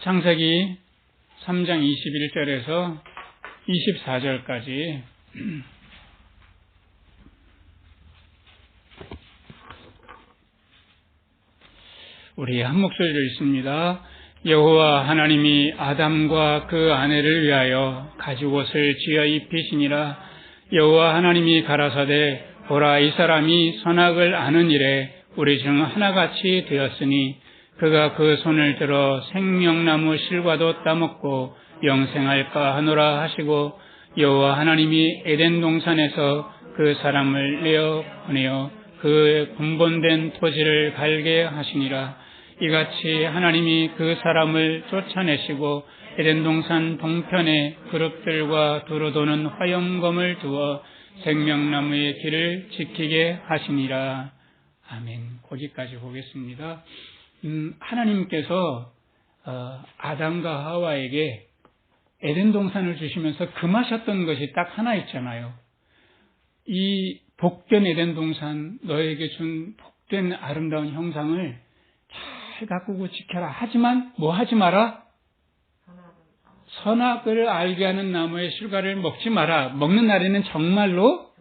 창세기 3장 21절에서 24절까지 우리 한 목소리로 읽습니다. 여호와 하나님이 아담과 그 아내를 위하여 가죽옷을 지어 입히시니라. 여호와 하나님이 가라사대 보라, 이 사람이 선악을 아는 일에 우리 중 하나같이 되었으니 그가 그 손을 들어 생명나무 실과도 따먹고 영생할까 하노라 하시고, 여호와 하나님이 에덴 동산에서 그 사람을 내어 보내어 그의 분본된 토지를 갈게 하시니라. 이같이 하나님이 그 사람을 쫓아내시고 에덴 동산 동편에 그룹들과 두루 도는 화염검을 두어 생명나무의 길을 지키게 하시니라. 아멘. 거기까지 보겠습니다. 하나님께서 아담과 하와에게 에덴 동산을 주시면서 금하셨던 것이 딱 하나 있잖아요. 이 복된 에덴 동산, 너에게 준 복된 아름다운 형상을 잘 가꾸고 지켜라. 하지만 뭐 하지 마라? 선악을 알게 하는 나무의 실과를 먹지 마라. 먹는 날에는 정말로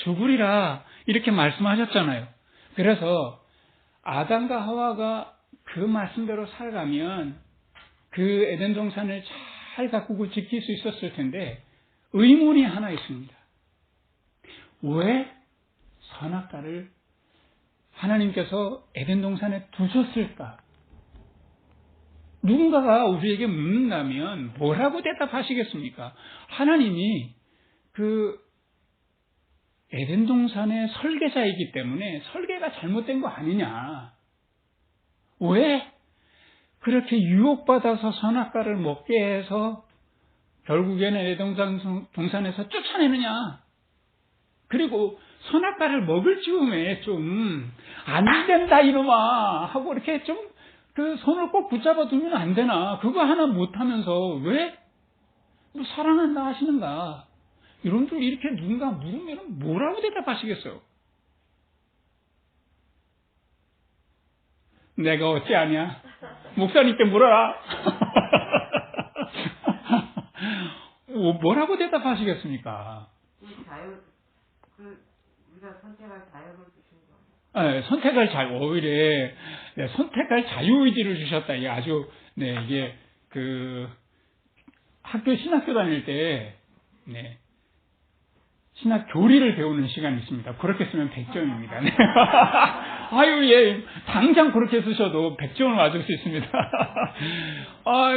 죽으리라. 이렇게 말씀하셨잖아요. 그래서 아담과 하와가 그 말씀대로 살아가면 그 에덴 동산을 잘 가꾸고 지킬 수 있었을 텐데, 의문이 하나 있습니다. 왜 선악과를 하나님께서 에덴 동산에 두셨을까? 누군가가 우리에게 묻는다면 뭐라고 대답하시겠습니까? 하나님이 그 에덴 동산의 설계자이기 때문에 설계가 잘못된 거 아니냐? 왜 그렇게 유혹받아서 선악과를 먹게 해서 결국에는 에덴 동산에서 쫓아내느냐? 그리고 선악과를 먹을 즈음에 좀 안 된다 이놈아 하고 이렇게 좀 그 손을 꼭 붙잡아 두면 안 되나? 그거 하나 못하면서 왜 사랑한다 하시는가? 여러분들 이렇게 누군가 물으면 뭐라고 대답하시겠어요? 내가 어찌하냐? 목사님께 물어라. 뭐라고 대답하시겠습니까? 우리가 선택할 자유를 주신 거예요. 네, 오히려 선택할 자유의지를 주셨다. 이게 아주 이게 그 신학교 다닐 때 신학 교리를 배우는 시간이 있습니다. 그렇게 쓰면 100점입니다. 네. 아유, 예. 당장 그렇게 쓰셔도 100점을 맞을 수 있습니다.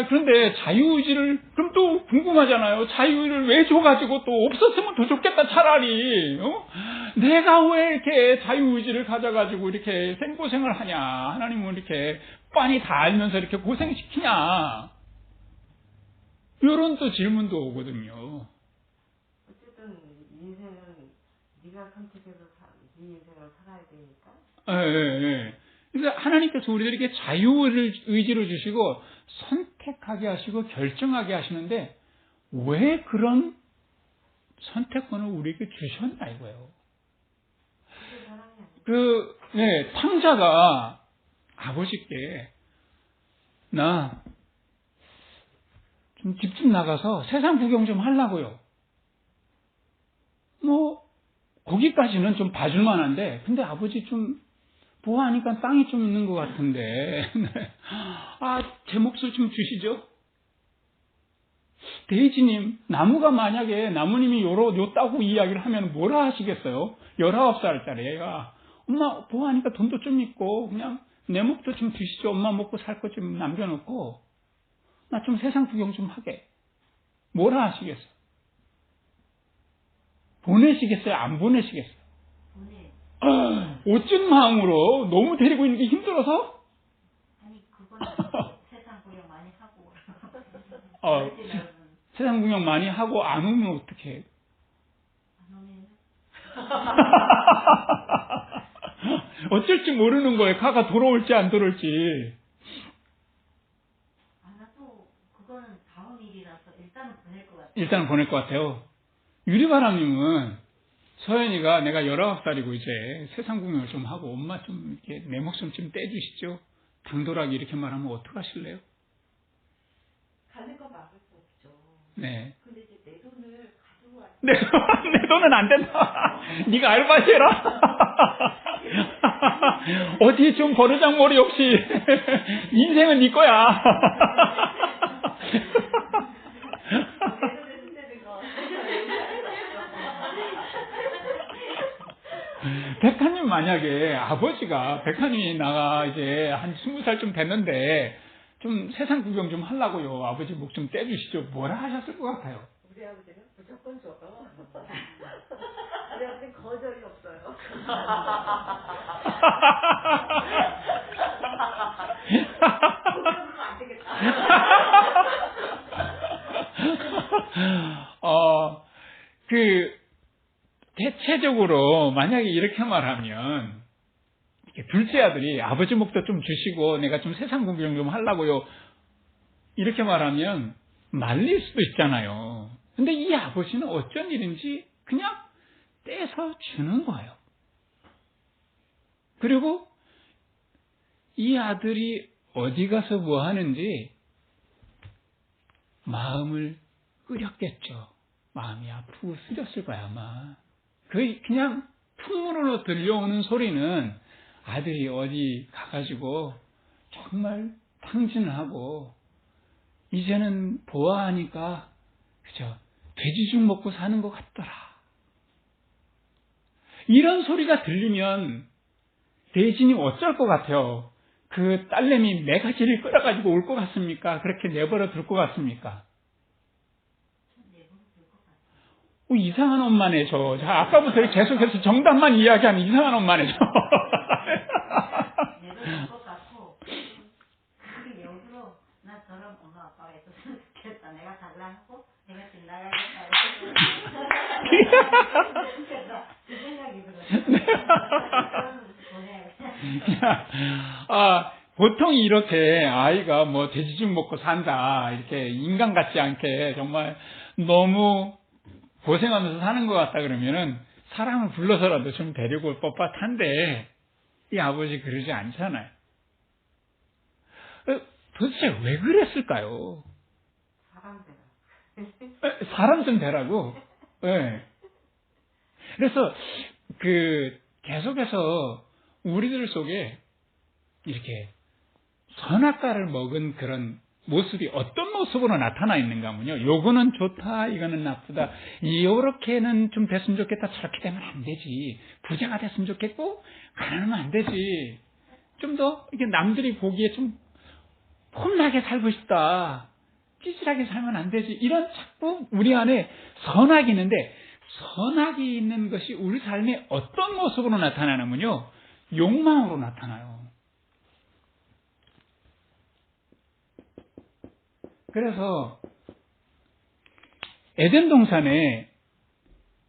그런데 자유의지를, 그럼 또 궁금하잖아요. 자유의지를 왜 줘가지고 또 없었으면 더 좋겠다, 차라리. 내가 왜 이렇게 자유의지를 가져가지고 이렇게 생고생을 하냐. 하나님은 이렇게 빤히 다 알면서 이렇게 고생시키냐. 이런 또 질문도 오거든요. 인생은 네가 선택해서 네 인생을 살아야 되니까. 예. 그래서 하나님께서 우리들에게 자유의지를 주시고 선택하게 하시고 결정하게 하시는데 왜 그런 선택권을 우리에게 주셨나 이거예요. 탕자가 아버지께 나 좀 집 좀 나가서 세상 구경 좀 하려고요. 거기까지는 좀 봐줄 만한데, 근데 아버지 좀, 보아하니까 땅이 좀 있는 것 같은데, 제 몫을 좀 주시죠? 데이지님, 만약에 나무님이 요 따고 이야기를 하면 뭐라 하시겠어요? 19살짜리 애가, 엄마, 보아하니까 돈도 좀 있고, 그냥 내 몫도 좀 주시죠? 엄마 먹고 살 거 좀 남겨놓고, 나 좀 세상 구경 좀 하게. 뭐라 하시겠어요? 보내시겠어요? 안 보내시겠어요? 어쩐 마음으로? 너무 데리고 있는 게 힘들어서? 아니, 그건 세상 구경 많이 하고. 세상 구경 많이 하고 안 오면 어떡해? 안 오면? 어쩔지 모르는 거예요. 가가 돌아올지 안 돌아올지. 나도 그거는 다음 일이라서 일단은 보낼 것 같아요. 일단은 보낼 것 같아요. 유리바람님은 서연이가 내가 19살이고 이제 세상 구경을 좀 하고 엄마 좀 이렇게 내 목숨 좀 떼주시죠. 당돌하게 이렇게 말하면 어떡하실래요? 네. 근데 이제 내 돈을 가지고 왔어. 내 돈은 안 된다. 네가 알바해라. 어디 좀 버르장머리 없이 인생은 네 거야. 백화님 만약에 아버지가 백화님이 나가 이제 한 20살 됐는데 좀 세상 구경 좀 하려고요. 아버지 목 좀 떼주시죠. 뭐라 하셨을 것 같아요? 우리 아버지는 무조건 줘. 우리 아버지는 거절이 없어요. 그러면 안 되겠다. 대체적으로 만약에 이렇게 말하면 둘째 아들이 아버지 목도 좀 주시고 내가 좀 세상 구경 좀 하려고요. 이렇게 말하면 말릴 수도 있잖아요. 근데 이 아버지는 어쩐 일인지 그냥 떼서 주는 거예요. 그리고 이 아들이 어디 가서 뭐 하는지 마음을 끓였겠죠. 마음이 아프고 쓰렸을 거야, 아마. 그냥 풍문으로 들려오는 소리는 아들이 어디 가가지고 정말 탕진을 하고 이제는 보아하니까 그죠? 돼지죽 먹고 사는 것 같더라. 이런 소리가 들리면 대신이 어쩔 것 같아요? 그 딸내미 매가지를 끌어가지고 올 것 같습니까? 그렇게 내버려 둘 것 같습니까? 이상한 엄마네, 저. 자, 아까부터 계속해서 정답만 이야기하는 이상한 엄마네, 저. 내가 줄 것 같고, 우리 역으로 나 저런 엄마 아빠가 있었으면 좋겠다. 내가 달라고, 내가 집 나가겠다. 그 생각이 들어요. 보통 이렇게 아이가 뭐 돼지죽 먹고 산다, 이렇게 인간 같지 않게 정말 너무 고생하면서 사는 것 같다 그러면은 사람을 불러서라도 좀 데리고 올 법한데 이 아버지 그러지 않잖아요. 도대체 왜 그랬을까요? 사람 좀 되라고. 네. 그래서 계속해서 우리들 속에 이렇게 선악과를 먹은 그런 모습이 어떤 모습으로 나타나 있는가 하면요. 요거는 좋다, 이거는 나쁘다. 요렇게는 좀 됐으면 좋겠다, 저렇게 되면 안 되지. 부자가 됐으면 좋겠고, 가난하면 안 되지. 좀 더, 이게 남들이 보기에 좀 폼나게 살고 싶다. 찌질하게 살면 안 되지. 이런 자꾸 우리 안에 선악이 있는데, 선악이 있는 것이 우리 삶에 어떤 모습으로 나타나냐면요. 욕망으로 나타나요. 그래서 에덴 동산에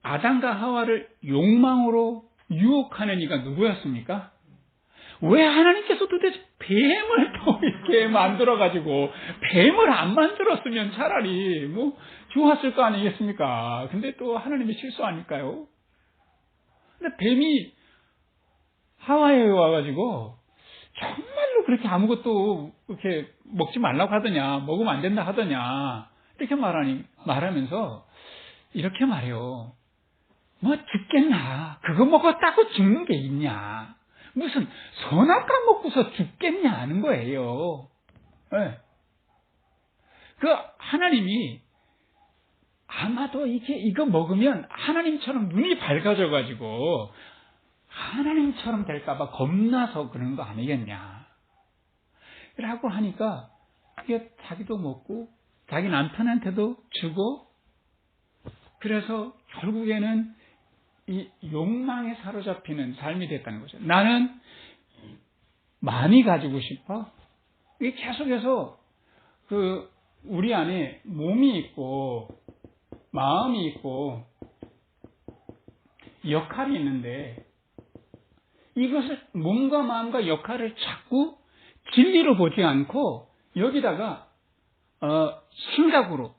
아담과 하와를 욕망으로 유혹하는 이가 누구였습니까? 왜 하나님께서 도대체 뱀을 또 이렇게 만들어가지고 뱀을 안 만들었으면 차라리 뭐 좋았을 거 아니겠습니까? 근데 또 하나님의 실수 아닐까요? 근데 뱀이 하와에 와가지고 정말로 그렇게 아무것도 이렇게 먹지 말라고 하더냐, 먹으면 안 된다 하더냐, 이렇게 말하면서 이렇게 말해요. 뭐 죽겠나? 그거 먹었다고 죽는 게 있냐? 무슨 선악과 먹고서 죽겠냐 하는 거예요. 네. 하나님이 아마도 이거 먹으면 하나님처럼 눈이 밝아져가지고 하나님처럼 될까봐 겁나서 그런 거 아니겠냐. 라고 하니까 그게 자기도 먹고 자기 남편한테도 주고 그래서 결국에는 이 욕망에 사로잡히는 삶이 됐다는 거죠. 나는 많이 가지고 싶어. 이게 계속해서 우리 안에 몸이 있고 마음이 있고 역할이 있는데 이것을 몸과 마음과 역할을 자꾸 진리로 보지 않고 여기다가 생각으로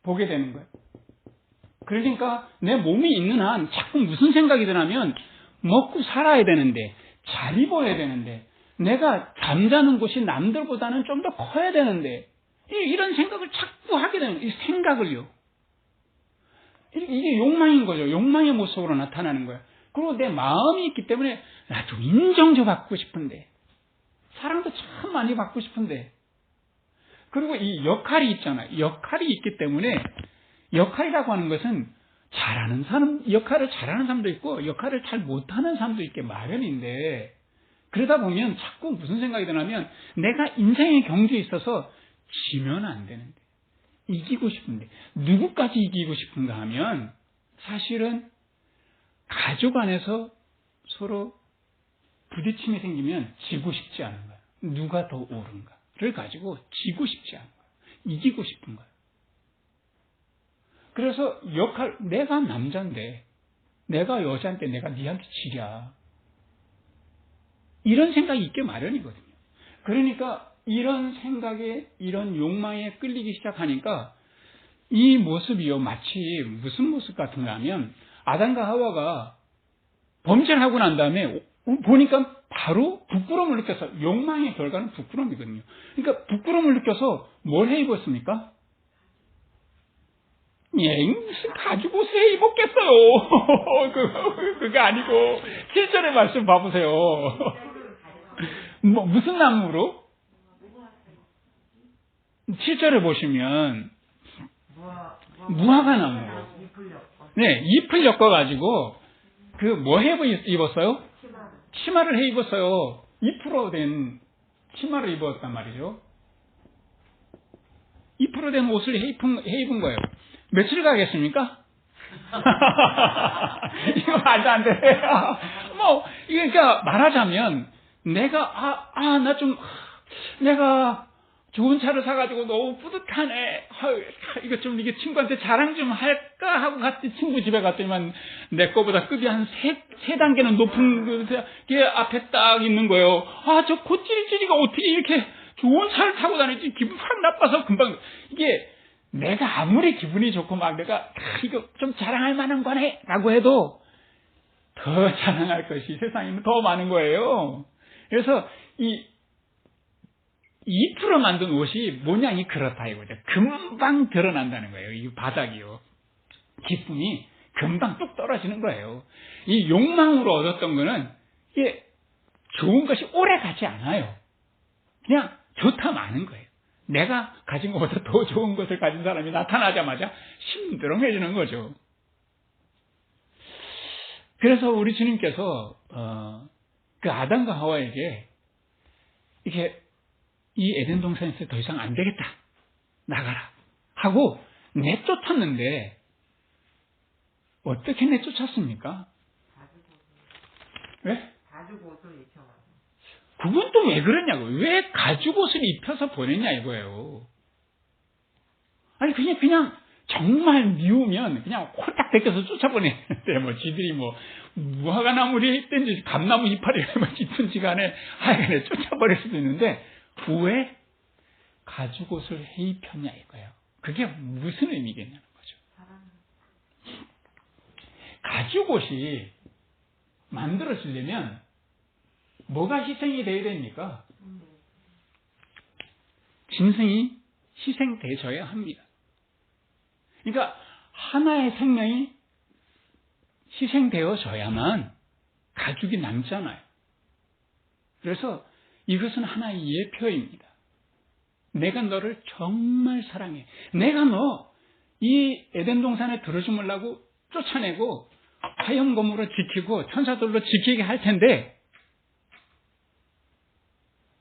보게 되는 거예요. 그러니까 내 몸이 있는 한 자꾸 무슨 생각이 드냐면 먹고 살아야 되는데 잘 입어야 되는데 내가 잠자는 곳이 남들보다는 좀 더 커야 되는데 이런 생각을 자꾸 하게 되는, 이 생각을요. 이게 욕망인 거죠. 욕망의 모습으로 나타나는 거예요. 그리고 내 마음이 있기 때문에 나도 인정 좀 받고 싶은데, 사랑도 참 많이 받고 싶은데, 그리고 이 역할이 있잖아요. 역할이 있기 때문에, 역할이라고 하는 것은 잘하는 사람, 역할을 잘하는 사람도 있고 역할을 잘 못하는 사람도 있게 마련인데, 그러다 보면 자꾸 무슨 생각이 드냐면, 내가 인생의 경주에 있어서 지면 안 되는데, 이기고 싶은데, 누구까지 이기고 싶은가 하면 사실은 가족 안에서 서로 부딪힘이 생기면 지고 싶지 않은 거예요. 누가 더 옳은가를 가지고 지고 싶지 않은 거예요. 이기고 싶은 거예요. 그래서 내가 남자인데, 내가 여자인데 내가 니한테 지랴, 이런 생각이 있게 마련이거든요. 그러니까 이런 생각에, 이런 욕망에 끌리기 시작하니까 이 모습이요, 마치 무슨 모습 같은가 하면, 아담과 하와가 범죄를 하고 난 다음에 보니까 바로 부끄러움을 느껴서, 욕망의 결과는 부끄러움이거든요. 그러니까 부끄러움을 느껴서 뭘 해 입었습니까? 무슨 가죽 옷을 해 입었겠어요. 그거 아니고 7절의 말씀 봐보세요. 무슨 나무로? 7절에 보시면 무화과 나무로. 네, 잎을 엮어가지고 뭐 해 입었어요? 치마를 해 입었어요. 잎으로 된 치마를 입었단 말이죠. 잎으로 된 옷을 해 입은 거예요. 며칠 가겠습니까? 이거 말도 안 돼. 그러니까 말하자면, 내가 좋은 차를 사가지고 너무 뿌듯하네. 이게 친구한테 자랑 좀 할까 하고 친구 집에 갔더니만 내 거보다 급이 한 세 단계는 높은 게 앞에 딱 있는 거예요. 저 고찌리찌리가 어떻게 이렇게 좋은 차를 타고 다니지? 기분 확 나빠서 금방, 이게 내가 아무리 기분이 좋고 내가 이거 좀 자랑할 만한 거네 라고 해도 더 자랑할 것이 세상에는 더 많은 거예요. 그래서 이 2% 만든 옷이 모양이 그렇다 이거죠. 금방 드러난다는 거예요. 이 바닥이요. 기쁨이 금방 뚝 떨어지는 거예요. 이 욕망으로 얻었던 거는 이게 좋은 것이 오래 가지 않아요. 그냥 좋다 마는 거예요. 내가 가진 것보다 더 좋은 것을 가진 사람이 나타나자마자 심드렁해지는 거죠. 그래서 우리 주님께서 그 아담과 하와에게 이렇게 이 에덴 동산에서 더 이상 안 되겠다, 나가라 하고 내쫓았는데, 어떻게 내쫓았습니까? 왜? 가죽 옷을 입혀가지고. 그건 또 왜 그러냐고. 왜 가죽 옷을 입혀서 보냈냐 이거예요. 아니 그냥 정말 미우면 그냥 홀딱 벗겨서 쫓아보내는데, 지들이 무화과 나무를 했든지 감나무 이파리를 짚든지 간에 하여간에 쫓아버릴 수도 있는데, 왜 가죽 옷을 해 입혔냐 이거예요. 그게 무슨 의미겠냐는 거죠. 가죽 옷이 만들어지려면 뭐가 희생이 되어야 됩니까? 짐승이 희생되어져야 합니다. 그러니까 하나의 생명이 희생되어져야만 가죽이 남잖아요. 그래서 이것은 하나의 예표입니다. 내가 너를 정말 사랑해. 내가 너 이 에덴 동산에 들어주려고 쫓아내고 화염검으로 지키고 천사들로 지키게 할 텐데,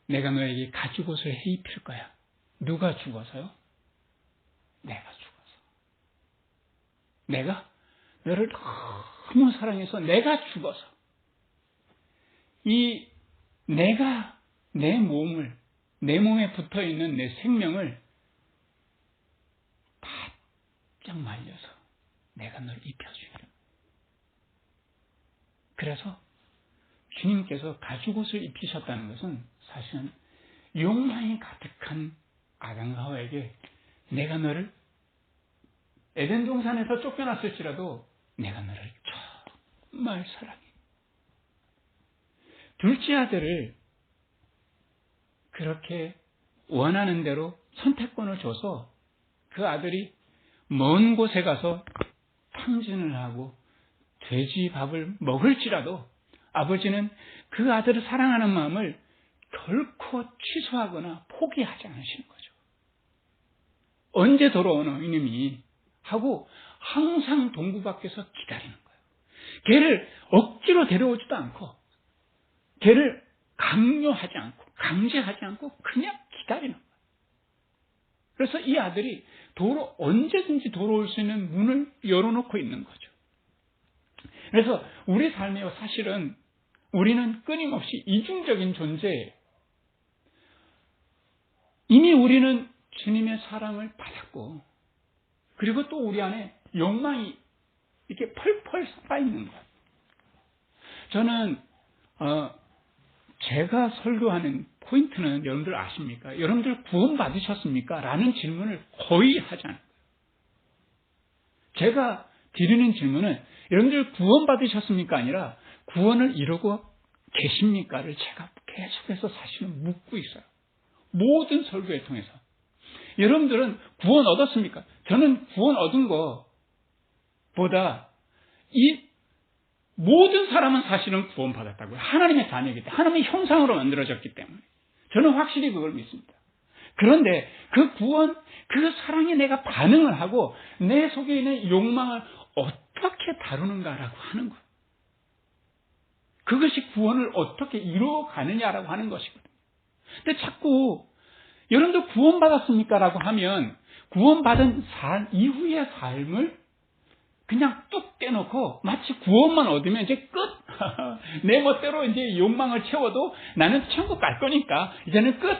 내가 너에게 가죽 옷을 해 입힐 거야. 누가 죽어서요? 내가 죽어서. 내가 너를 너무 사랑해서 내가 죽어서, 내가 내 몸에 붙어 있는 내 생명을 바짝 말려서 내가 널 입혀주리라. 그래서 주님께서 가죽 옷을 입히셨다는 것은 사실은 욕망이 가득한 아담과 하와에게, 내가 너를 에덴 동산에서 쫓겨났을지라도 내가 너를 정말 사랑해. 둘째 아들을 그렇게 원하는 대로 선택권을 줘서 그 아들이 먼 곳에 가서 탕진을 하고 돼지 밥을 먹을지라도 아버지는 그 아들을 사랑하는 마음을 결코 취소하거나 포기하지 않으시는 거죠. 언제 돌아오는 이놈이 하고 항상 동구 밖에서 기다리는 거예요. 걔를 억지로 데려오지도 않고 걔를 강요하지 않고 강제하지 않고 그냥 기다리는 거예요. 그래서 이 아들이 언제든지 돌아올 수 있는 문을 열어놓고 있는 거죠. 그래서 우리 삶에 사실은 우리는 끊임없이 이중적인 존재예요. 이미 우리는 주님의 사랑을 받았고 그리고 또 우리 안에 욕망이 이렇게 펄펄 살아있는 거예요. 저는 제가 설교하는 포인트는 여러분들 아십니까? 여러분들 구원 받으셨습니까? 라는 질문을 거의 하지 않아요. 제가 드리는 질문은 여러분들 구원 받으셨습니까? 아니라 구원을 이루고 계십니까?를 제가 계속해서 사실은 묻고 있어요. 모든 설교에 통해서. 여러분들은 구원 얻었습니까? 저는 구원 얻은 것보다 이 모든 사람은 사실은 구원 받았다고요. 하나님의 자녀이기 때문에, 하나님의 형상으로 만들어졌기 때문에. 저는 확실히 그걸 믿습니다. 그런데 그 구원, 그 사랑에 내가 반응을 하고 내 속에 있는 욕망을 어떻게 다루는가라고 하는 거예요. 그것이 구원을 어떻게 이루어가느냐라고 하는 것이거든요. 근데 자꾸 여러분들 구원받았습니까? 라고 하면 구원받은 이후의 삶을 그냥 뚝 떼놓고 마치 구원만 얻으면 이제 끝. 내 멋대로 이제 욕망을 채워도 나는 천국 갈 거니까 이제는 끝.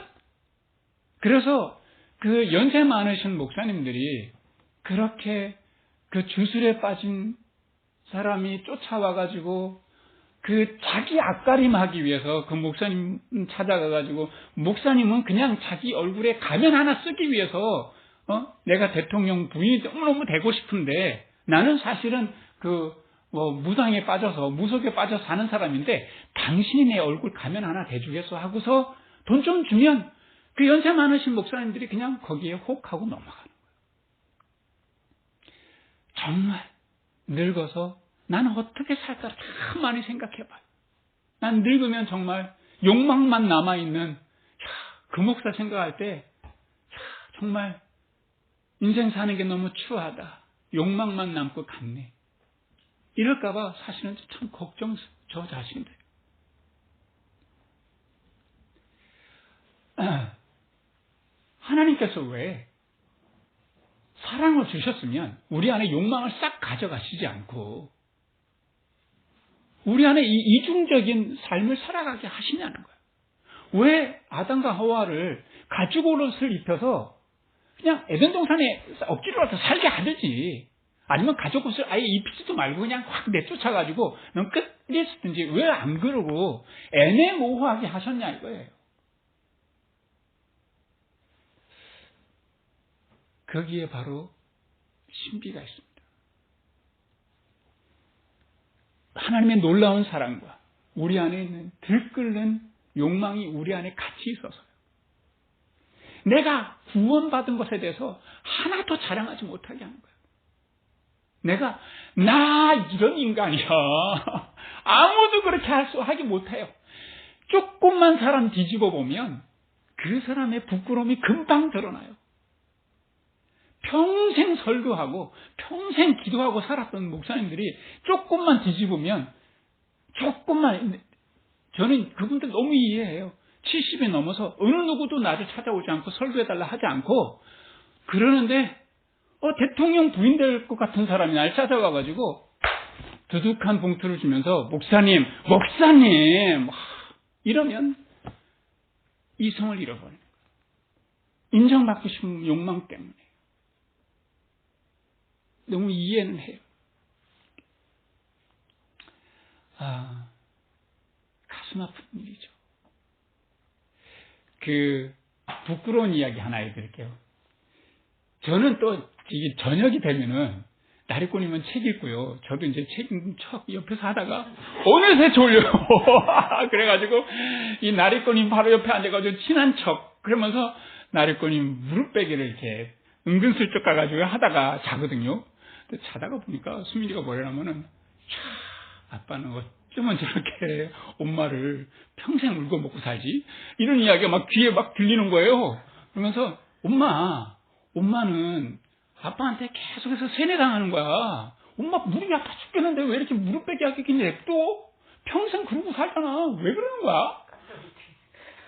그래서 그 연세 많으신 목사님들이 그렇게 그 주술에 빠진 사람이 쫓아와가지고 그 자기 앞가림하기 위해서 그 목사님 찾아가가지고 목사님은 그냥 자기 얼굴에 가면 하나 쓰기 위해서 내가 대통령 부인이 너무너무 되고 싶은데 나는 사실은 무당에 빠져서 무속에 빠져 사는 사람인데 당신이 내 얼굴 가면 하나 대주겠어 하고서 돈 좀 주면 그 연세 많으신 목사님들이 그냥 거기에 혹하고 넘어가는 거예요. 정말 늙어서 나는 어떻게 살까 참 많이 생각해봐요. 난 늙으면 정말 욕망만 남아있는 그 목사 생각할 때 정말 인생 사는 게 너무 추하다. 욕망만 남고 갔네. 이럴까봐 사실은 참 걱정 저 자신들. 하나님께서 왜 사랑을 주셨으면 우리 안에 욕망을 싹 가져가시지 않고 우리 안에 이 이중적인 삶을 살아가게 하시냐는 거예요. 왜 아담과 하와를 가죽 옷을 입혀서 그냥 에덴 동산에 억지로라도 살게 하든지 아니면 가죽 옷을 아예 입히지도 말고 그냥 확 내쫓아가지고 넌 끝냈든지 왜 안 그러고 애매모호하게 하셨냐 이거예요. 거기에 바로 신비가 있습니다. 하나님의 놀라운 사랑과 우리 안에 있는 들끓는 욕망이 우리 안에 같이 있어서요. 내가 구원받은 것에 대해서 하나도 자랑하지 못하게 하는 거예요. 내가 나 이런 인간이야. 아무도 그렇게 하지 못해요. 조금만 사람 뒤집어 보면 그 사람의 부끄러움이 금방 드러나요. 평생 설교하고 평생 기도하고 살았던 목사님들이 조금만 뒤집으면 저는 그분들 너무 이해해요. 70이 넘어서 어느 누구도 나를 찾아오지 않고 설교해달라 하지 않고 그러는데 대통령 부인 될 것 같은 사람이 날 찾아와가지고 두둑한 봉투를 주면서 목사님 이러면 이성을 잃어버려요. 인정받고 싶은 욕망 때문에. 너무 이해는 해요. 가슴 아픈 일이죠. 부끄러운 이야기 하나 해드릴게요. 저는 또 이게 저녁이 되면은 나리꾼이면 책 읽고요. 저도 이제 책 읽는 척 옆에서 하다가 어느새 졸려요. 그래가지고 이 나리꾼이 바로 옆에 앉아가지고 친한 척 그러면서 나리꾼이 무릎 베기를 이렇게 은근슬쩍 가가지고 하다가 자거든요. 근데 자다가 보니까 수민이가 뭐라냐면은, 아빠는 어쩌면 저렇게 엄마를 평생 울고 먹고 살지? 이런 이야기가 막 귀에 막 들리는 거예요. 그러면서, 엄마는 아빠한테 계속해서 세뇌당하는 거야. 엄마 무릎이 아파 죽겠는데 왜 이렇게 무릎 베기 하겠긴 냅둬? 평생 그러고 살잖아. 왜 그러는 거야?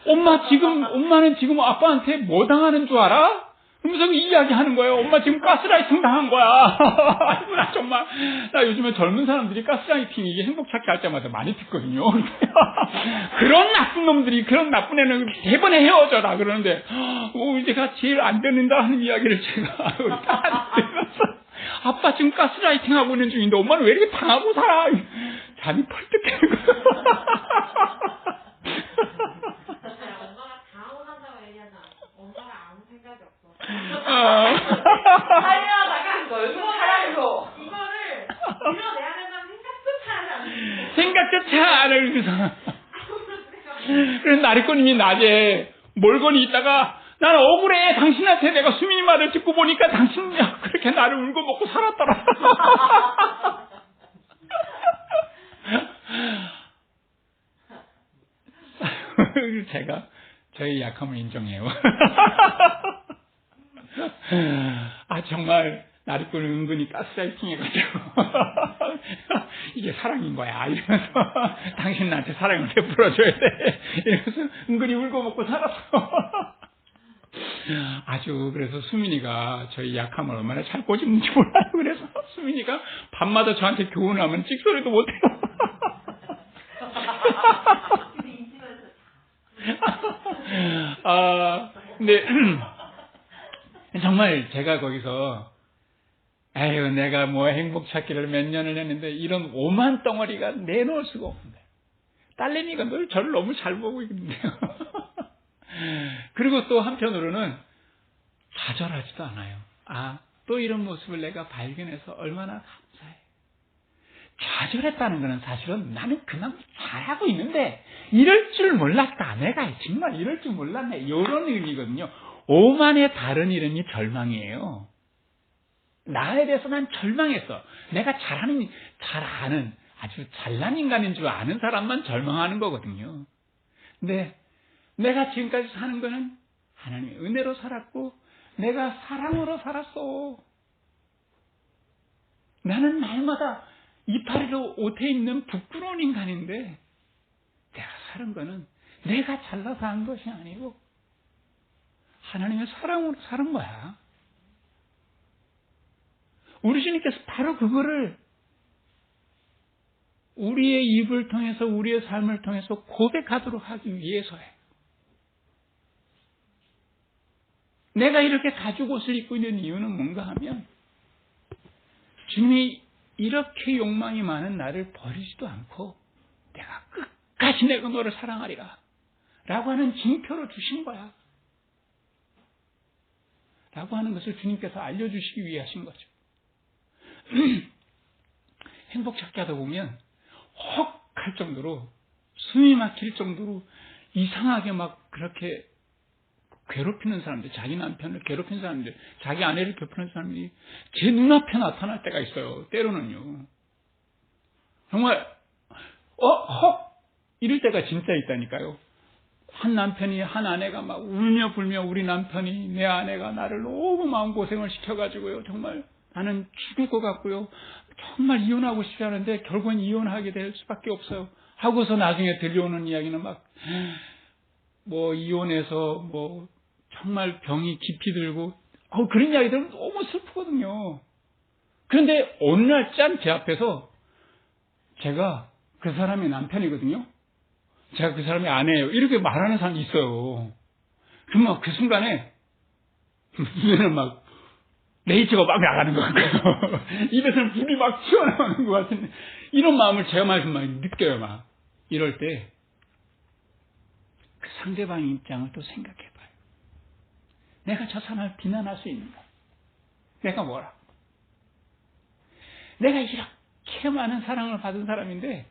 엄마는 지금 아빠한테 뭐 당하는 줄 알아? 그러면서 이야기 하는 거예요. 엄마 지금 가스라이팅 당한 거야. 아이고, 나 정말, 나 요즘에 젊은 사람들이 가스라이팅 이게 행복 찾기 할 때마다 많이 듣거든요. 그런 나쁜 놈들이, 그런 나쁜 애는 대번에 헤어져라 그러는데, 내가 제일 안 듣는다 하는 이야기를 제가 우리 딸한테 들었어. 아빠 지금 가스라이팅 하고 있는 중인데 엄마는 왜 이렇게 당하고 살아? 잠이 펄떡 깨는 거야. 엄마가 당황한다고 얘기하잖아. 엄마가 아무 생각이 없어. 살려다가 얼마나 이거를 밀어내야 된다는 생각조차 하지 않는 생각조차 안 하면서. 그래서 나리꾼님이 낮에 멀거니 있다가 나는 억울해. 당신한테 내가 수민이 말을 듣고 보니까 당신이 그렇게 나를 울고 먹고 살았더라. 제가 저희 약함을 인정해요. 정말 나리꾼은 은근히 가스라이팅 해가지고 이게 사랑인 거야 이러면서 당신 나한테 사랑을 베풀어줘야 돼 이러면서 은근히 울고 먹고 살았어. 그래서 수민이가 저희 약함을 얼마나 잘 꼬집는지 몰라요. 그래서 수민이가 밤마다 저한테 교훈하면 찍소리도 못해요. 근데 정말 제가 거기서 내가 뭐 행복 찾기를 몇 년을 했는데 이런 오만 덩어리가 내놓을 수가 없는데 딸내미가 늘 저를 너무 잘 보고 있는데요. 그리고 또 한편으로는 좌절하지도 않아요. 또 이런 모습을 내가 발견해서 얼마나 감사해. 좌절했다는 것은 사실은 나는 그만 잘하고 있는데 이럴 줄 몰랐다. 내가 정말 이럴 줄 몰랐네. 이런 의미거든요. 오만의 다른 이름이 절망이에요. 나에 대해서 난 절망했어. 내가 잘 아는 아주 잘난 인간인 줄 아는 사람만 절망하는 거거든요. 근데 내가 지금까지 사는 거는 하나님의 은혜로 살았고 내가 사랑으로 살았어. 나는 날마다 이파리로 옷에 입는 부끄러운 인간인데 내가 사는 거는 내가 잘나서 한 것이 아니고 하나님의 사랑으로 사는 거야. 우리 주님께서 바로 그거를 우리의 입을 통해서 우리의 삶을 통해서 고백하도록 하기 위해서예요. 내가 이렇게 가죽 옷을 입고 있는 이유는 뭔가 하면 주님이 이렇게 욕망이 많은 나를 버리지도 않고 내가 끝까지 내가 너를 사랑하리라 라고 하는 징표로 주신 거야. 라고 하는 것을 주님께서 알려주시기 위해 하신 거죠. 행복 찾기 하다 보면 헉 할 정도로 숨이 막힐 정도로 이상하게 막 그렇게 괴롭히는 사람들, 자기 남편을 괴롭히는 사람들, 자기 아내를 괴롭히는 사람들이 제 눈앞에 나타날 때가 있어요. 때로는요. 정말 헉 이럴 때가 진짜 있다니까요. 한 남편이 한 아내가 막 울며 불며 우리 남편이 내 아내가 나를 너무 마음고생을 시켜가지고요. 정말 나는 죽을 것 같고요. 정말 이혼하고 싶지 않은데 결국은 이혼하게 될 수밖에 없어요. 하고서 나중에 들려오는 이야기는 막 뭐 이혼해서 뭐 정말 병이 깊이 들고 그런 이야기들은 너무 슬프거든요. 그런데 어느 날 짠 제 앞에서 제가 그 사람의 남편이거든요. 제가 그 사람의 아내예요. 이렇게 말하는 사람이 있어요. 그러면 그 순간에 눈에는 막 레이저가 막 나가는 것 같고요. 입에서는 불이 막 튀어나오는 것 같은데 이런 마음을 제가 막 느껴요. 막 이럴 때 그 상대방의 입장을 또 생각해봐요. 내가 저 사람을 비난할 수 있는가? 내가 뭐라? 내가 이렇게 많은 사랑을 받은 사람인데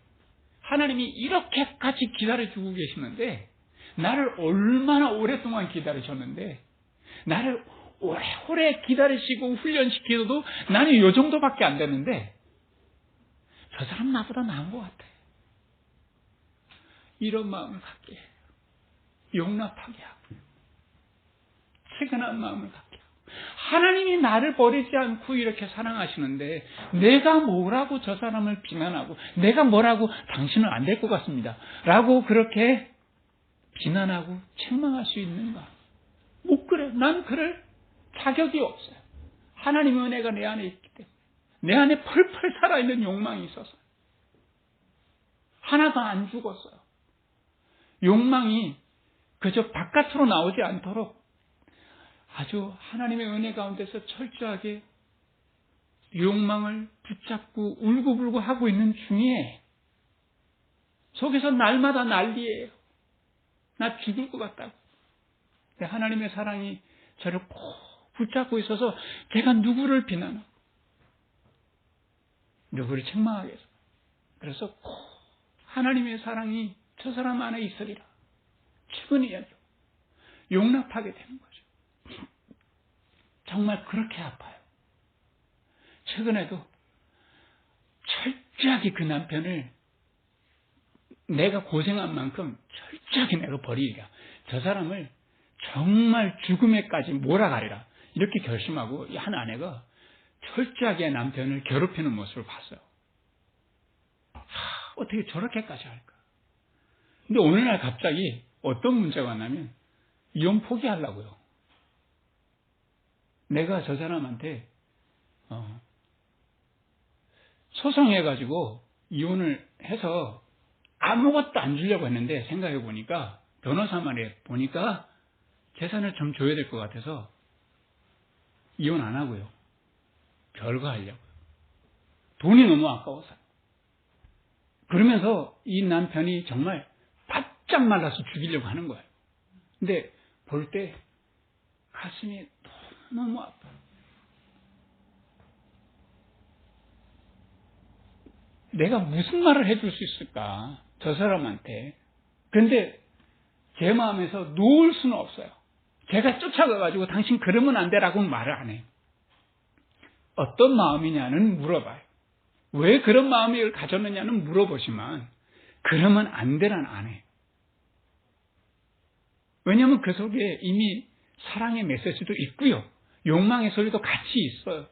하나님이 이렇게까지 기다려주고 계시는데 나를 얼마나 오랫동안 기다리셨는데 나를 오래오래 기다리시고 훈련시키셔도 나는 이 정도밖에 안 되는데 저 사람 나보다 나은 것 같아. 이런 마음을 갖게 해요. 용납하게 하고 채근한 마음을 갖게 하고 하나님이 나를 버리지 않고 이렇게 사랑하시는데 내가 뭐라고 저 사람을 비난하고 내가 뭐라고 당신은 안 될 것 같습니다 라고 그렇게 비난하고 책망할 수 있는가? 못 그래. 난 그럴 자격이 없어요. 하나님의 은혜가 내 안에 있기 때문에 내 안에 펄펄 살아있는 욕망이 있어서 하나도 안 죽었어요. 욕망이 그저 바깥으로 나오지 않도록 아주 하나님의 은혜 가운데서 철저하게 욕망을 붙잡고 울고불고 하고 있는 중에 속에서 날마다 난리예요. 나 죽을 것 같다고. 근데 하나님의 사랑이 저를 꼭 붙잡고 있어서 제가 누구를 비난하고 누구를 책망하겠어. 그래서 꼭 하나님의 사랑이 저 사람 안에 있으리라. 측은히야죠. 용납하게 되는 거죠. 정말 그렇게 아파요. 최근에도 철저하게 그 남편을 내가 고생한 만큼 철저하게 내가 버리리라. 저 사람을 정말 죽음에까지 몰아가리라. 이렇게 결심하고 한 아내가 철저하게 남편을 괴롭히는 모습을 봤어요. 어떻게 저렇게까지 할까? 근데 어느 날 갑자기 어떤 문제가 왔냐면 이혼 포기하려고요. 내가 저 사람한테 소송해가지고 이혼을 해서 아무것도 안 주려고 했는데 생각해 보니까 변호사 말에 보니까 재산을 좀 줘야 될 것 같아서 이혼 안 하고요. 별거 하려고요. 돈이 너무 아까워서. 그러면서 이 남편이 정말 바짝 말라서 죽이려고 하는 거예요. 근데 볼 때 가슴이 너무 아파요. 내가 무슨 말을 해줄 수 있을까? 저 사람한테. 그런데 제 마음에서 놓을 수는 없어요. 제가 쫓아가가지고 당신 그러면 안 되라고는 말을 안 해요. 어떤 마음이냐는 물어봐요. 왜 그런 마음을 가졌느냐는 물어보지만 그러면 안 되란 안 해요. 왜냐하면 그 속에 이미 사랑의 메시지도 있고요. 욕망의 소리도 같이 있어요.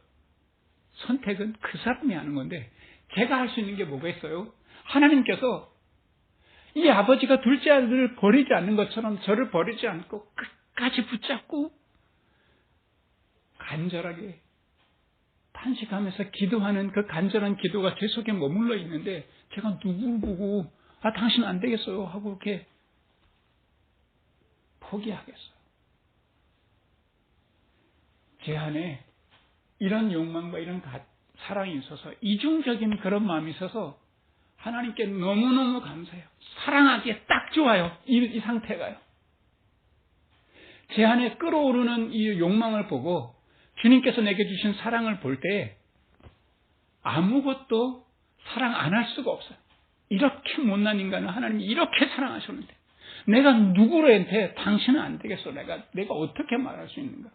선택은 그 사람이 하는 건데 제가 할 수 있는 게 뭐가 있어요? 하나님께서 이 아버지가 둘째 아들을 버리지 않는 것처럼 저를 버리지 않고 끝까지 붙잡고 간절하게 탄식하면서 기도하는 그 간절한 기도가 제 속에 머물러 있는데 제가 누구를 보고 당신 안 되겠어요 하고 이렇게 포기하겠어요. 제 안에 이런 욕망과 이런 사랑이 있어서 이중적인 그런 마음이 있어서 하나님께 너무너무 감사해요. 사랑하기에 딱 좋아요. 이 상태가요. 제 안에 끓어오르는 이 욕망을 보고 주님께서 내게 주신 사랑을 볼 때 아무것도 사랑 안 할 수가 없어요. 이렇게 못난 인간을 하나님이 이렇게 사랑하셨는데 내가 누구한테 당신은 안 되겠어. 내가 어떻게 말할 수 있는가.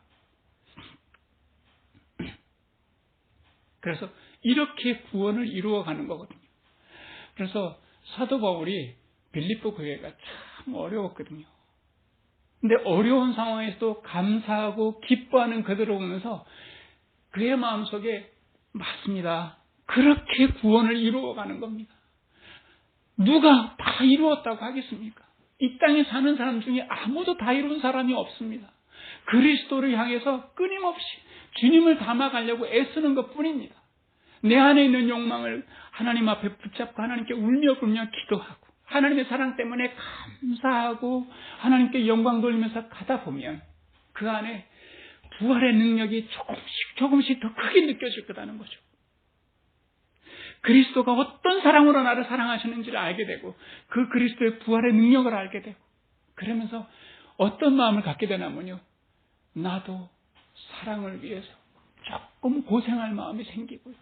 그래서 이렇게 구원을 이루어가는 거거든요. 그래서 사도 바울이 빌립보 교회가 참 어려웠거든요. 근데 어려운 상황에서도 감사하고 기뻐하는 그들을 보면서 그의 마음속에 맞습니다. 그렇게 구원을 이루어가는 겁니다. 누가 다 이루었다고 하겠습니까? 이 땅에 사는 사람 중에 아무도 다 이룬 사람이 없습니다. 그리스도를 향해서 끊임없이 주님을 담아가려고 애쓰는 것뿐입니다. 내 안에 있는 욕망을 하나님 앞에 붙잡고 하나님께 울며 불며 기도하고 하나님의 사랑 때문에 감사하고 하나님께 영광 돌리면서 가다 보면 그 안에 부활의 능력이 조금씩 더 크게 느껴질 거라는 거죠. 그리스도가 어떤 사랑으로 나를 사랑하시는지를 알게 되고 그 그리스도의 부활의 능력을 알게 되고 그러면서 어떤 마음을 갖게 되냐면요. 나도 사랑을 위해서 조금 고생할 마음이 생기고요.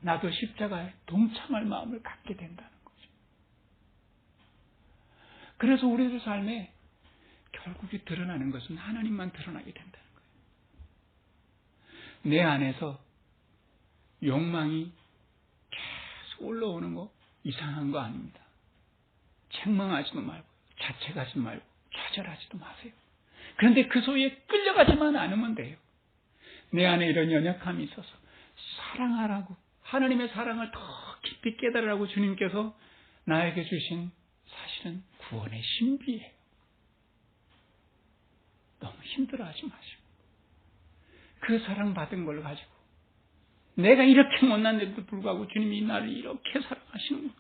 나도 십자가에 동참할 마음을 갖게 된다는 거죠. 그래서 우리들 삶에 결국에 드러나는 것은 하나님만 드러나게 된다는 거예요. 내 안에서 욕망이 계속 올라오는 거 이상한 거 아닙니다. 책망하지도 말고 자책하지 말고 좌절하지도 마세요. 그런데 그 소리에 끌려가지만 않으면 돼요. 내 안에 이런 연약함이 있어서 사랑하라고, 하나님의 사랑을 더 깊이 깨달으라고 주님께서 나에게 주신 사실은 구원의 신비예요. 너무 힘들어하지 마시고 그 사랑 받은 걸 가지고 내가 이렇게 못난데도 불구하고 주님이 나를 이렇게 사랑하시는구나.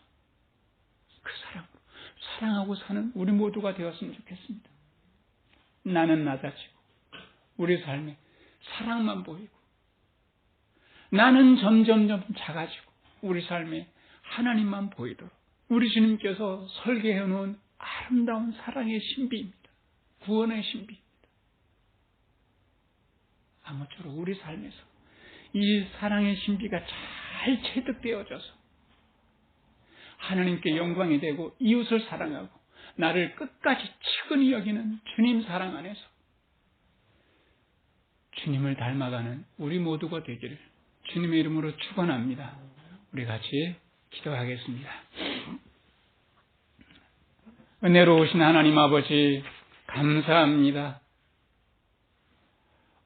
그 사랑으로 사랑하고 사는 우리 모두가 되었으면 좋겠습니다. 나는 낮아지고 우리 삶에 사랑만 보이고 나는 점점 작아지고 우리 삶에 하나님만 보이도록 우리 주님께서 설계해 놓은 아름다운 사랑의 신비입니다. 구원의 신비입니다. 아무쪼록 우리 삶에서 이 사랑의 신비가 잘 체득되어져서 하나님께 영광이 되고 이웃을 사랑하고 나를 끝까지 측은히 여기는 주님 사랑 안에서 주님을 닮아가는 우리 모두가 되기를 주님의 이름으로 축원합니다. 우리 같이 기도하겠습니다. 은혜로우신 하나님 아버지 감사합니다.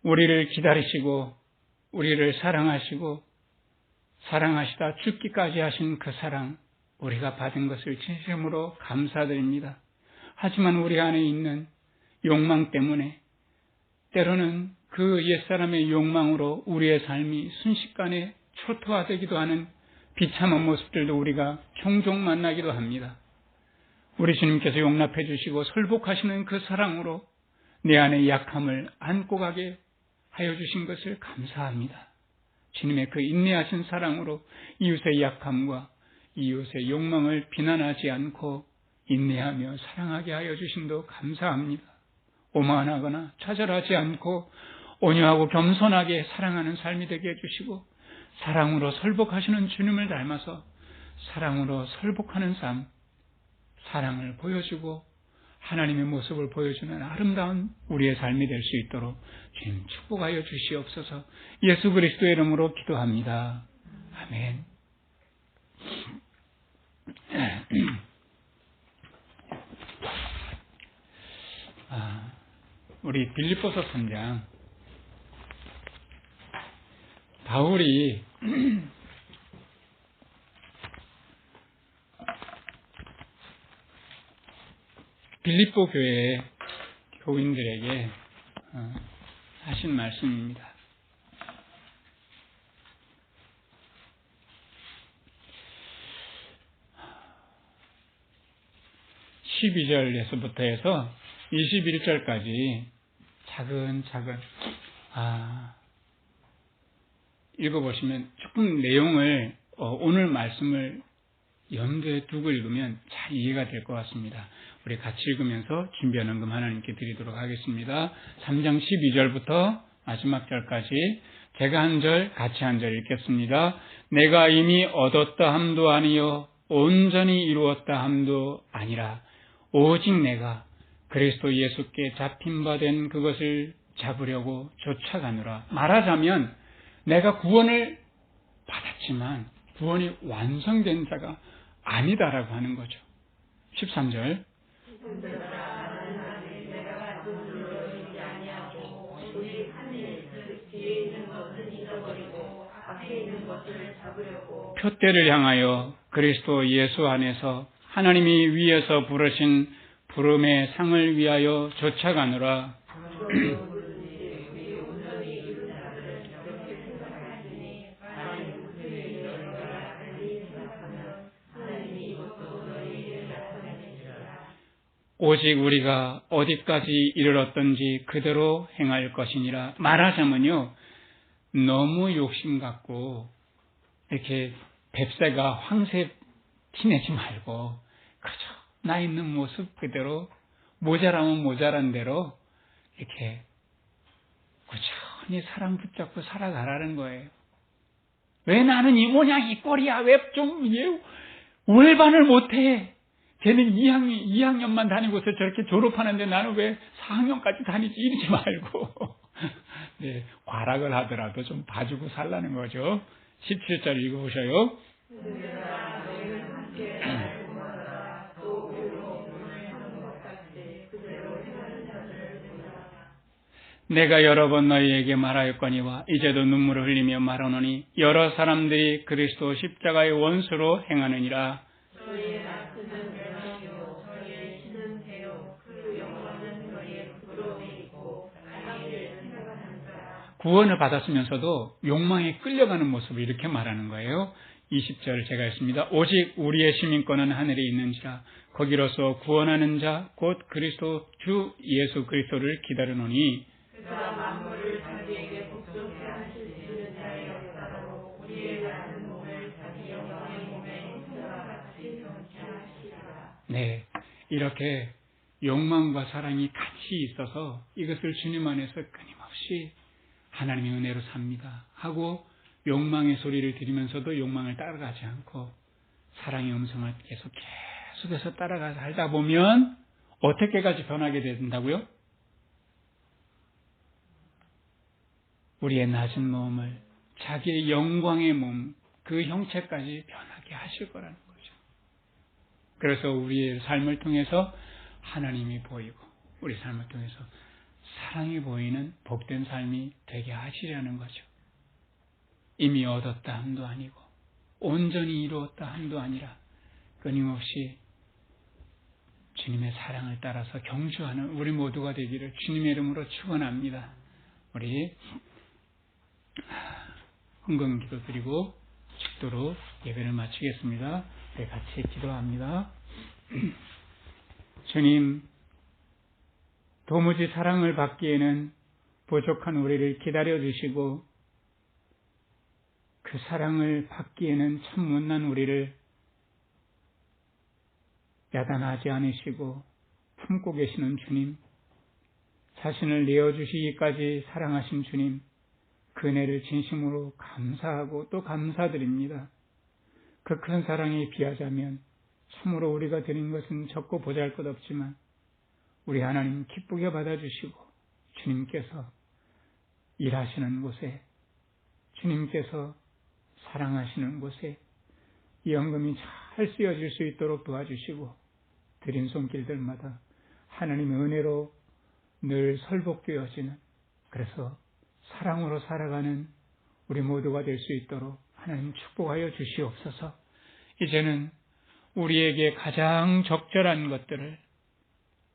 우리를 기다리시고 우리를 사랑하시고 사랑하시다 죽기까지 하신 그 사랑 우리가 받은 것을 진심으로 감사드립니다. 하지만 우리 안에 있는 욕망 때문에 때로는 그 옛사람의 욕망으로 우리의 삶이 순식간에 초토화되기도 하는 비참한 모습들도 우리가 종종 만나기도 합니다. 우리 주님께서 용납해 주시고 설복하시는 그 사랑으로 내 안의 약함을 안고 가게 하여 주신 것을 감사합니다. 주님의 그 인내하신 사랑으로 이웃의 약함과 이웃의 욕망을 비난하지 않고 인내하며 사랑하게 하여 주심도 감사합니다. 오만하거나 좌절하지 않고 온유하고 겸손하게 사랑하는 삶이 되게 해주시고 사랑으로 설복하시는 주님을 닮아서 사랑으로 설복하는 삶, 사랑을 보여주고 하나님의 모습을 보여주는 아름다운 우리의 삶이 될 수 있도록 주님 축복하여 주시옵소서. 예수 그리스도의 이름으로 기도합니다. 아멘. 우리 빌립보서 3장 바울이 빌립보 교회 교인들에게 하신 말씀입니다. 12절에서부터 해서 21절까지 차근차근 읽어보시면 조금 내용을 오늘 말씀을 염두에 두고 읽으면 잘 이해가 될 것 같습니다. 우리 같이 읽으면서 준비한 헌금 하나님께 드리도록 하겠습니다. 3장 12절부터 마지막 절까지 제가 한 절 같이 한 절 읽겠습니다. 내가 이미 얻었다 함도 아니요 온전히 이루었다 함도 아니라 오직 내가 그리스도 예수께 잡힌 바 된 그것을 잡으려고 쫓아가노라. 말하자면 내가 구원을 받았지만 구원이 완성된 자가 아니다라고 하는 거죠. 13절 표대를 향하여 그리스도 예수 안에서 하나님이 위에서 부르신 부름의 상을 위하여 쫓아가노라. 오직 우리가 어디까지 이르렀던지 그대로 행할 것이니라. 말하자면요, 너무 욕심 갖고 이렇게 뱁새가 황새 티내지 말고 그저 나 있는 모습 그대로 모자라면 모자란 대로 이렇게 꾸준히 사랑 붙잡고 살아가라는 거예요. 왜 나는 이 모양 이 꼴이야? 왜 좀 외반을 못해? 걔는 2학년만 다니고서 저렇게 졸업하는데 나는 왜 4학년까지 다니지? 이러지 말고. 네, 과락을 하더라도 좀 봐주고 살라는 거죠. 17절 읽어보셔요. 내가 여러 번 너희에게 말하였거니와 이제도 눈물을 흘리며 말하노니 여러 사람들이 그리스도 십자가의 원수로 행하느니라. 저희의 말씀은 멸망이요 저희의 신은 배요 그 영광은 저희의 부끄러움이 있고 자기를 생각하는 자라. 구원을 받았으면서도 욕망에 끌려가는 모습을 이렇게 말하는 거예요. 20절 제가 했습니다. 오직 우리의 시민권은 하늘에 있는지라 거기로서 구원하는 자 곧 그리스도 주 예수 그리스도를 기다리노니 그가 만물을 자기에게 복종케 하실 수 있는 자의 역사로 우리의 작은 몸을 자기 영광의 몸에 형체와 같이 변케 하시리라. 네, 이렇게 욕망과 사랑이 같이 있어서 이것을 주님 안에서 끊임없이 하나님의 은혜로 삽니다 하고 욕망의 소리를 들으면서도 욕망을 따라가지 않고 사랑의 음성을 계속해서 따라가서 살다 보면 어떻게까지 변하게 된다고요? 우리의 낮은 몸을 자기의 영광의 몸, 그 형체까지 변하게 하실 거라는 거죠. 그래서 우리의 삶을 통해서 하나님이 보이고 우리 삶을 통해서 사랑이 보이는 복된 삶이 되게 하시려는 거죠. 이미 얻었다 함도 아니고 온전히 이루었다 함도 아니라 끊임없이 주님의 사랑을 따라서 경주하는 우리 모두가 되기를 주님의 이름으로 축원합니다. 우리 헌금 기도 드리고 축도로 예배를 마치겠습니다. 네, 같이 기도합니다. 주님, 도무지 사랑을 받기에는 부족한 우리를 기다려주시고 그 사랑을 받기에는 참 못난 우리를 야단하지 않으시고 품고 계시는 주님, 자신을 내어주시기까지 사랑하신 주님, 그 은혜를 진심으로 감사하고 또 감사드립니다. 그 큰 사랑에 비하자면 참으로 우리가 드린 것은 적고 보잘것없지만 우리 하나님 기쁘게 받아주시고 주님께서 일하시는 곳에, 주님께서 사랑하시는 곳에 이 헌금이 잘 쓰여질 수 있도록 도와주시고 드린 손길들마다 하나님의 은혜로 늘 설복되어지는, 그래서 사랑으로 살아가는 우리 모두가 될 수 있도록 하나님 축복하여 주시옵소서. 이제는 우리에게 가장 적절한 것들을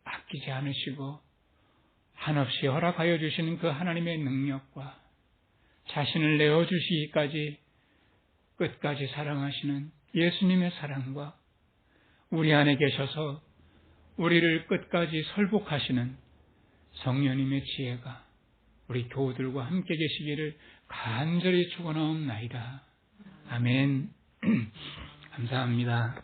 아끼지 않으시고 한없이 허락하여 주시는 그 하나님의 능력과 자신을 내어주시기까지 끝까지 사랑하시는 예수님의 사랑과 우리 안에 계셔서 우리를 끝까지 설복하시는 성령님의 지혜가 우리 교우들과 함께 계시기를 간절히 축원하옵나이다. 아멘. 감사합니다.